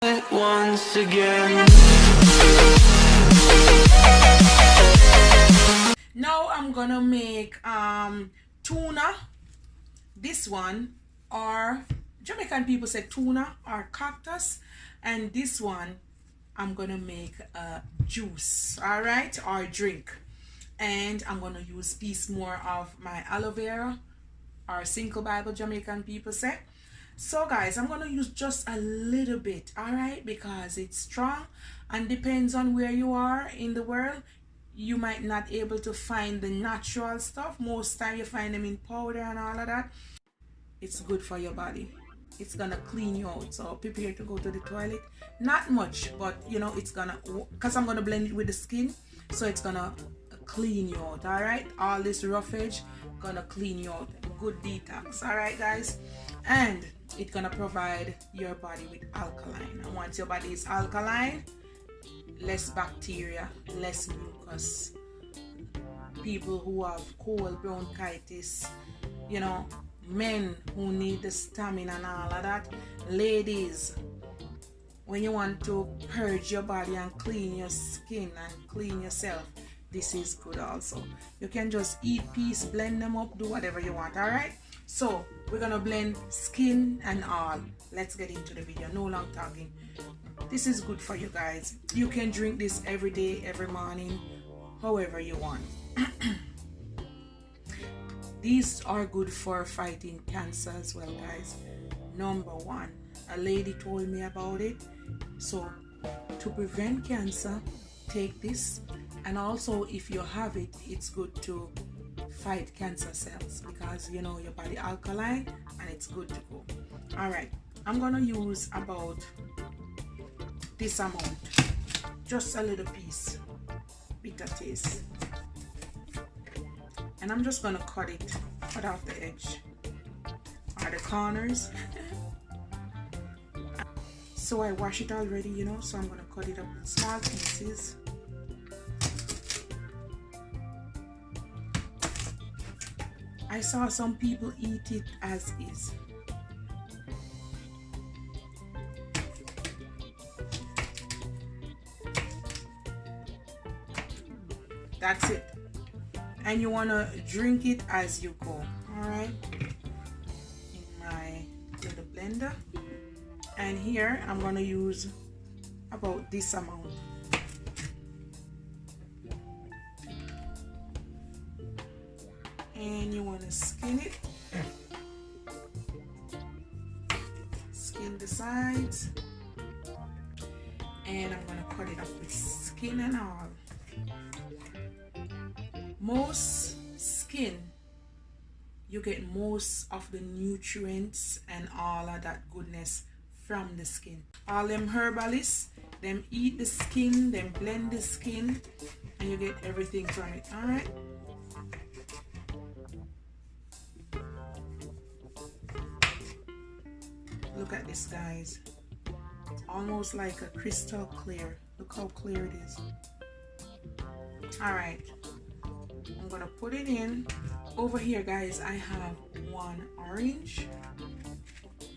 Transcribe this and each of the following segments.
Once again. Now I'm gonna make tuna. This one, or Jamaican people say tuna or cactus, and this one I'm gonna make a juice, all right, or drink. And I'm gonna use piece more of my aloe vera, or single Bible Jamaican people say. So guys, I'm gonna use just a little bit, all right, because it's strong and depends on where you are in the world. You might not able to find the natural stuff. Most time you find them in powder and all of that. It's good for your body. It's gonna clean you out. So prepare to go to the toilet. Not much, but you know, it's gonna, because I'm gonna blend it with the skin, so it's gonna clean you out. All right, all this roughage gonna clean you out. Good detox. All right guys, and it's gonna provide your body with alkaline, and once your body is alkaline, less bacteria, less mucus. People who have cold bronchitis, you know, men who need the stamina and all of that, ladies, when you want to purge your body and clean your skin and clean yourself, this is good also. You can just eat peas, blend them up, do whatever you want. All right, so we're gonna blend skin and all. Let's get into the video. No long talking. This is good for you guys. You can drink this every day, every morning, however you want. These are good for fighting cancer as well, guys. Number one, a lady told me about it. So to prevent cancer, take this. And also if you have it, it's good to fight cancer cells, because you know your body alkaline and it's good to go. All right, I'm gonna use about this amount, just a little piece, bitter taste, and I'm just gonna cut off the edge or the corners. So I wash it already, you know, so I'm gonna cut it up in small pieces. I saw some people eat it as is. That's it. And you want to drink it as you go. All right, in my little blender, and here I'm going to use about this amount. And you want to skin it, skin the sides, and I'm going to cut it up with skin and all. Most skin, you get most of the nutrients and all of that goodness from the skin. All them herbalists, them eat the skin, them blend the skin, and you get everything from it. All right, look at this, guys. It's almost like a crystal clear. Look how clear it is. All right, I'm gonna put it in. Over here, guys, I have one orange,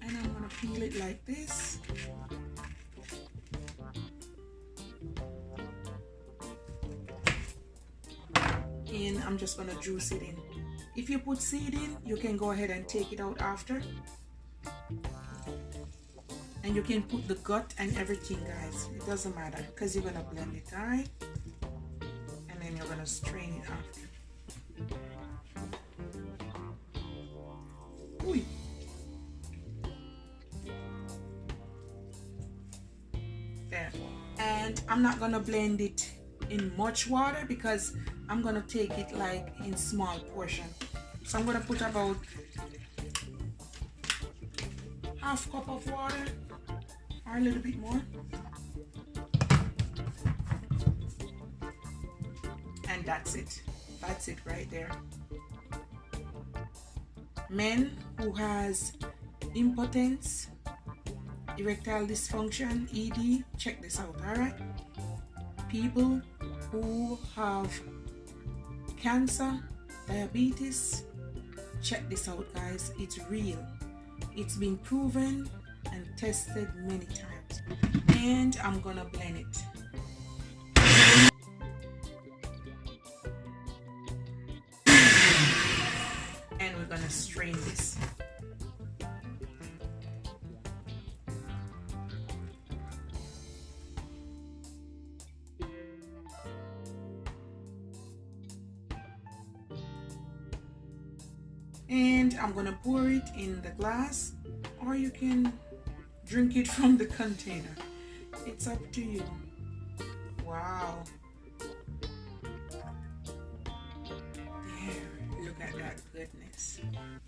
and I'm gonna peel it like this. And I'm just gonna juice it in. If you put seed in, you can go ahead and take it out after. And you can put the gut and everything, guys. It doesn't matter, because you're gonna blend it, all right? And then you're gonna strain it after. Ooh. There. And I'm not gonna blend it in much water, because I'm gonna take it like in small portion. So I'm gonna put about half cup of water, or a little bit more, and that's it. That's it right there. Men who has impotence, erectile dysfunction, ED, check this out. All right, people who have cancer, diabetes, check this out, guys. It's real. It's been proven and tested many times. and I'm gonna blend it. And we're gonna strain this. And I'm gonna pour it in the glass, or you can drink it from the container. It's up to you. Wow. There, look at that goodness.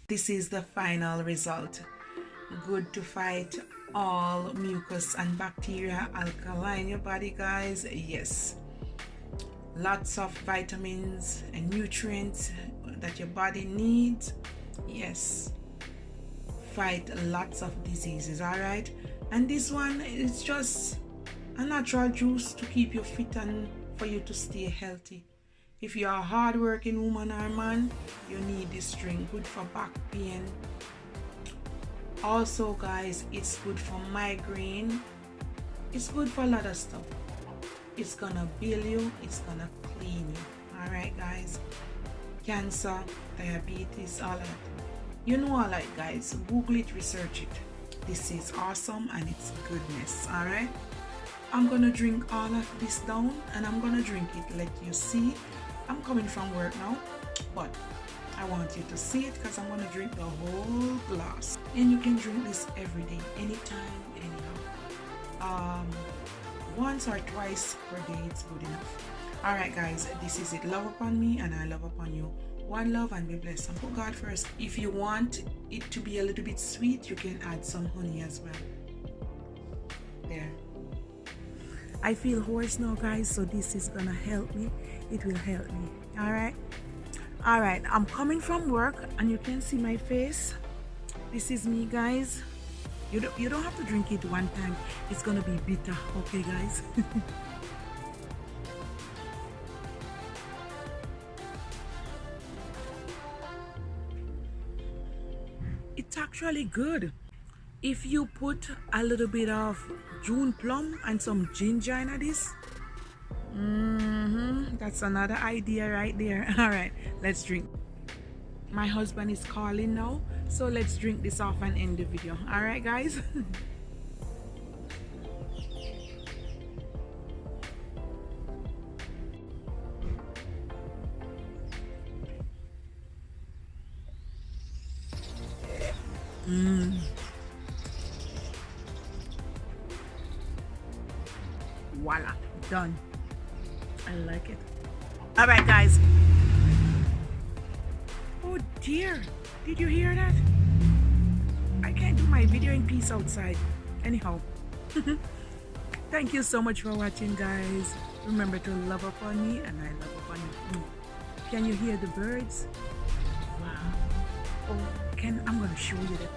This is the final result. Good to fight all mucus and bacteria, alkaline your body, guys. Yes. Lots of vitamins and nutrients that your body needs. Yes. Fight lots of diseases, all right? And this one is just a natural juice to keep you fit and for you to stay healthy. If you're a hard-working woman or man, you need this drink. Good for back pain. Also, guys, it's good for migraine. It's good for a lot of stuff. It's gonna build you. It's gonna clean you. All right, guys. Cancer, diabetes, all that. You know all that, guys. Google it, research it. This is awesome and it's goodness. All right. I'm gonna drink all of this down and I'm gonna drink it. Let you see. I'm coming from work now, but I want you to see it because I'm gonna drink the whole glass. And you can drink this every day, anytime, anyhow. Once or twice per day, it's good enough. All right, guys, this is it. Love upon me and I love upon you. One love and be blessed, and put God first. If you want it to be a little bit sweet, you can add some honey as well. There. I feel hoarse now, guys, so this is gonna help me. It will help me. All right. I'm coming from work and you can see my face. This is me, guys. You don't have to drink it one time. It's gonna be bitter. Okay, guys. It's actually good. If you put a little bit of June plum and some ginger in this, that's another idea right there. All right, let's drink. My husband is calling now, so let's drink this off and end the video. All right, guys. Voila, done. I like it. All right, guys. Oh dear, did you hear that? I can't do my video in peace outside. Anyhow, thank you so much for watching, guys. Remember to love upon me and I love upon you. Can you hear the birds? Wow. Oh, I'm gonna show you that.